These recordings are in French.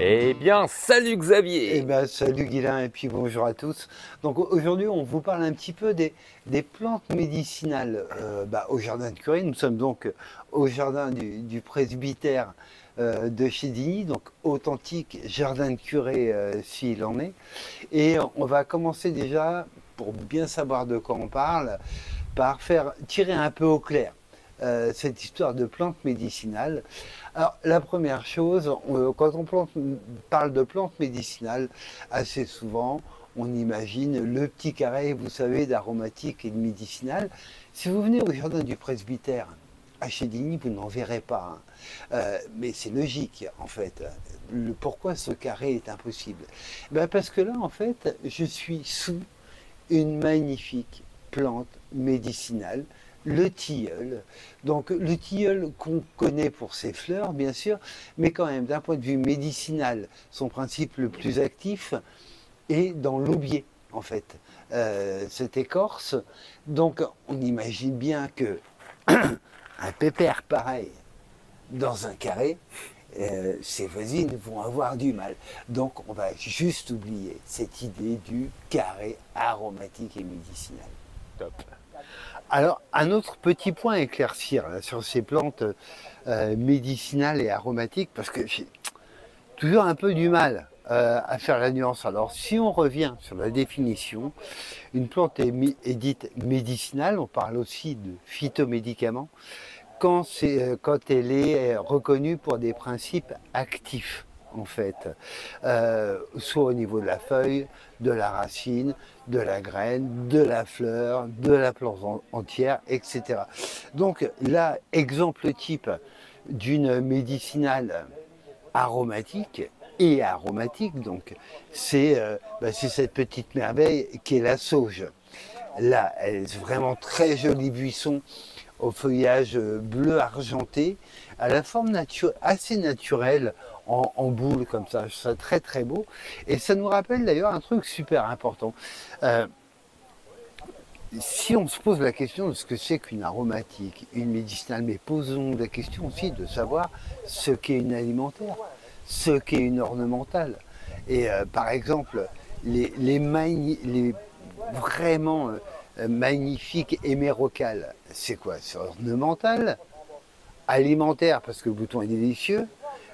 Eh bien, salut Xavier! Eh ben, salut Guilain et puis bonjour à tous. Donc aujourd'hui, on vous parle un petit peu des plantes médicinales au jardin de Curie. Nous sommes donc au jardin du presbytère de Chédigny, donc authentique jardin de Curie s'il en est. Et on va commencer déjà, pour bien savoir de quoi on parle, par faire tirer un peu au clair cette histoire de plantes médicinales. Alors, la première chose, quand parle de plantes médicinales, assez souvent, on imagine le petit carré, vous savez, d'aromatique et de médicinal. Si vous venez au jardin du presbytère à Chédigny, vous n'en verrez pas. Mais c'est logique, en fait. Pourquoi ce carré est impossible? Parce que là, en fait, je suis sous une magnifique plante médicinale, le tilleul. Donc le tilleul qu'on connaît pour ses fleurs, bien sûr, mais quand même d'un point de vue médicinal, son principe le plus actif est dans l'aubier, en fait. Cette écorce. Donc on imagine bien que un pépère pareil dans un carré, ses voisines vont avoir du mal. Donc on va juste oublier cette idée du carré aromatique et médicinal. Top. Alors, un autre petit point à éclaircir là, sur ces plantes médicinales et aromatiques, parce que j'ai toujours un peu du mal à faire la nuance. Alors, si on revient sur la définition, une plante est dite médicinale, on parle aussi de phytomédicament, quand elle est reconnue pour des principes actifs, en fait, soit au niveau de la feuille, de la racine, de la graine, de la fleur, de la plante entière, etc. Donc là, exemple type d'une médicinale aromatique et aromatique, donc c'est cette petite merveille qui est la sauge. Là, elle est vraiment très joli buisson au feuillage bleu argenté, à la forme assez naturelle, en boule comme ça. Je trouve ça très très beau. Et ça nous rappelle d'ailleurs un truc super important. Euh, si on se pose la question de ce que c'est qu'une aromatique, une médicinale, mais posons la question aussi de savoir ce qu'est une alimentaire, ce qu'est une ornementale. Et par exemple, les vraiment magnifiques hémérocales, c'est quoi? C'est ornemental, alimentaire parce que le bouton est délicieux,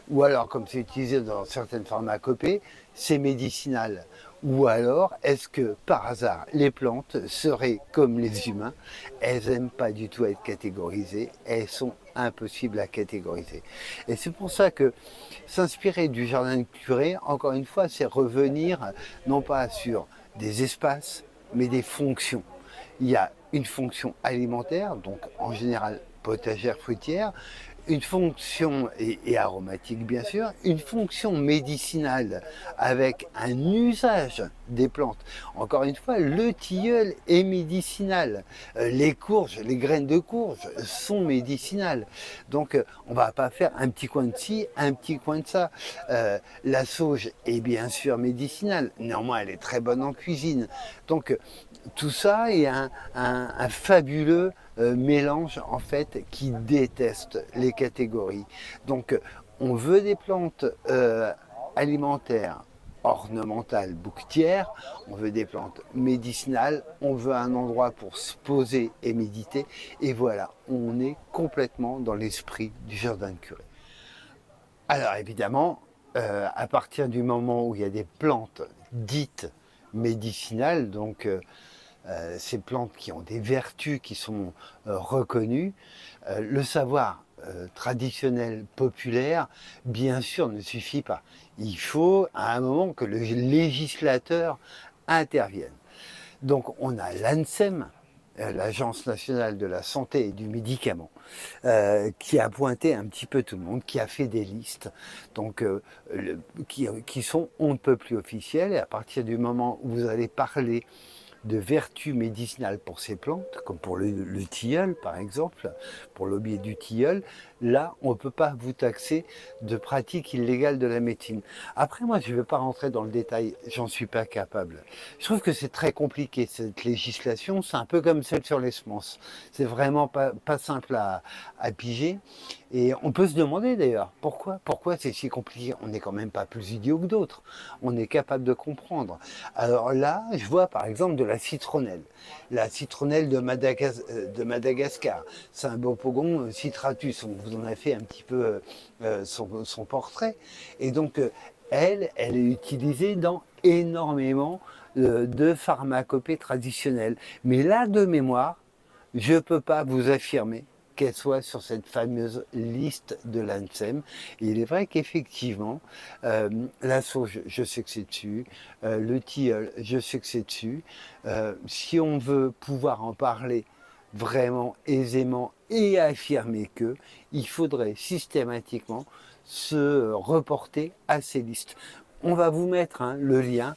ou alors comme c'est utilisé dans certaines pharmacopées, c'est médicinal. Ou alors, est-ce que par hasard, les plantes seraient comme les humains, elles n'aiment pas du tout être catégorisées, elles sont impossibles à catégoriser. Et c'est pour ça que s'inspirer du jardin de Curie, encore une fois, c'est revenir non pas sur des espaces, mais des fonctions. Il y a une fonction alimentaire, donc en général potagère fruitière, une fonction et aromatique bien sûr, une fonction médicinale avec un usage des plantes. Encore une fois, le tilleul est médicinal. Les courges, les graines de courge sont médicinales. Donc on ne va pas faire un petit coin de ci, un petit coin de ça. La sauge est bien sûr médicinale. Néanmoins, elle est très bonne en cuisine. Donc tout ça est un fabuleux mélange en fait qui déteste les catégories. Donc on veut des plantes alimentaires, ornementales, bouquetières, on veut des plantes médicinales, on veut un endroit pour se poser et méditer, et voilà, on est complètement dans l'esprit du jardin de Curie. Alors évidemment, à partir du moment où il y a des plantes dites médicinales, donc ces plantes qui ont des vertus qui sont reconnues, le savoir traditionnel, populaire, bien sûr ne suffit pas. Il faut à un moment que le législateur intervienne. Donc on a l'ANSEM, l'Agence nationale de la santé et du médicament, qui a pointé un petit peu tout le monde, qui a fait des listes, donc qui sont on ne peut plus officielles, et à partir du moment où vous allez parler de vertus médicinales pour ces plantes, comme pour le tilleul par exemple, pour l'aubier du tilleul, Là, on ne peut pas vous taxer de pratique illégale de la médecine. Après, moi, je ne vais pas rentrer dans le détail, j'en suis pas capable. Je trouve que c'est très compliqué, cette législation, c'est un peu comme celle sur les semences. C'est vraiment pas simple à piger. Et on peut se demander d'ailleurs, pourquoi c'est si compliqué? On n'est quand même pas plus idiot que d'autres. On est capable de comprendre. Alors là, je vois par exemple de la citronnelle. La citronnelle de Madagascar. C'est un beau pogon citratus. On vous en a fait un petit peu son portrait. Et donc, elle est utilisée dans énormément de pharmacopées traditionnelles. Mais là, de mémoire, je ne peux pas vous affirmer qu'elle soit sur cette fameuse liste de l'ANSEM. Il est vrai qu'effectivement, la sauge, je sais que c'est dessus, le tilleul, je sais que c'est dessus. Si on veut pouvoir en parler vraiment aisément et affirmer que, il faudrait systématiquement se reporter à ces listes. On va vous mettre le lien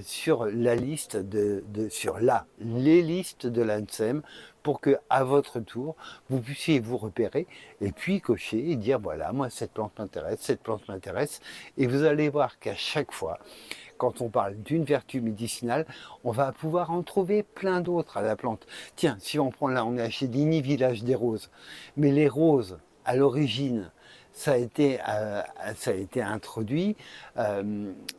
sur la liste les listes de l'ANSEM pour que, à votre tour, vous puissiez vous repérer et puis cocher et dire voilà, moi cette plante m'intéresse, et vous allez voir qu'à chaque fois, quand on parle d'une vertu médicinale, on va pouvoir en trouver plein d'autres à la plante. Tiens, si on prend là, on est à Chédigny, village des roses, mais les roses, à l'origine, ça a été introduit,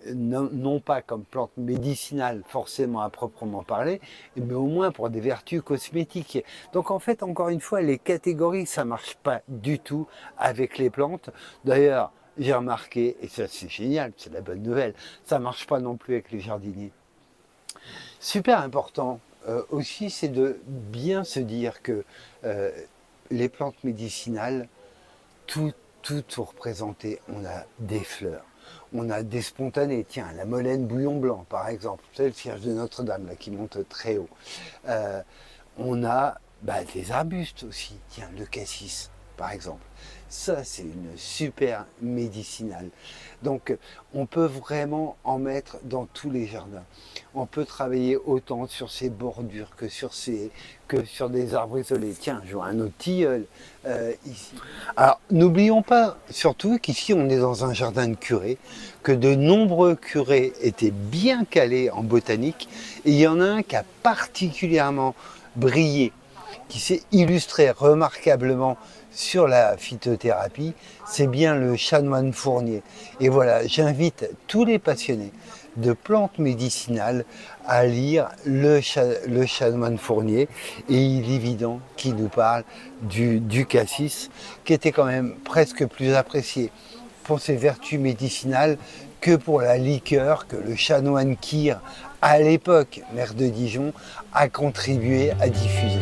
non pas comme plante médicinale forcément à proprement parler, mais au moins pour des vertus cosmétiques. Donc en fait, encore une fois, les catégories, ça ne marche pas du tout avec les plantes. D'ailleurs, j'ai remarqué, et ça c'est génial, c'est la bonne nouvelle, ça ne marche pas non plus avec les jardiniers. Super important aussi, c'est de bien se dire que les plantes médicinales, tout représenté, on a des fleurs, on a des spontanés, tiens, la molène bouillon blanc par exemple, c'est le cierge de Notre-Dame là qui monte très haut. On a des arbustes aussi, tiens, le cassis par exemple. Ça, c'est une super médicinale. Donc, on peut vraiment en mettre dans tous les jardins. On peut travailler autant sur ces bordures que sur des arbres isolés. Tiens, je vois un autre tilleul ici. Alors, n'oublions pas surtout qu'ici, on est dans un jardin de curés, que de nombreux curés étaient bien calés en botanique. Et il y en a un qui a particulièrement brillé, qui s'est illustré remarquablement sur la phytothérapie, c'est bien le chanoine Fournier. Et voilà, j'invite tous les passionnés de plantes médicinales à lire le chanoine Fournier, et il est évident qu'il nous parle du cassis, qui était quand même presque plus apprécié pour ses vertus médicinales que pour la liqueur que le chanoine Kir, à l'époque maire de Dijon, a contribué à diffuser.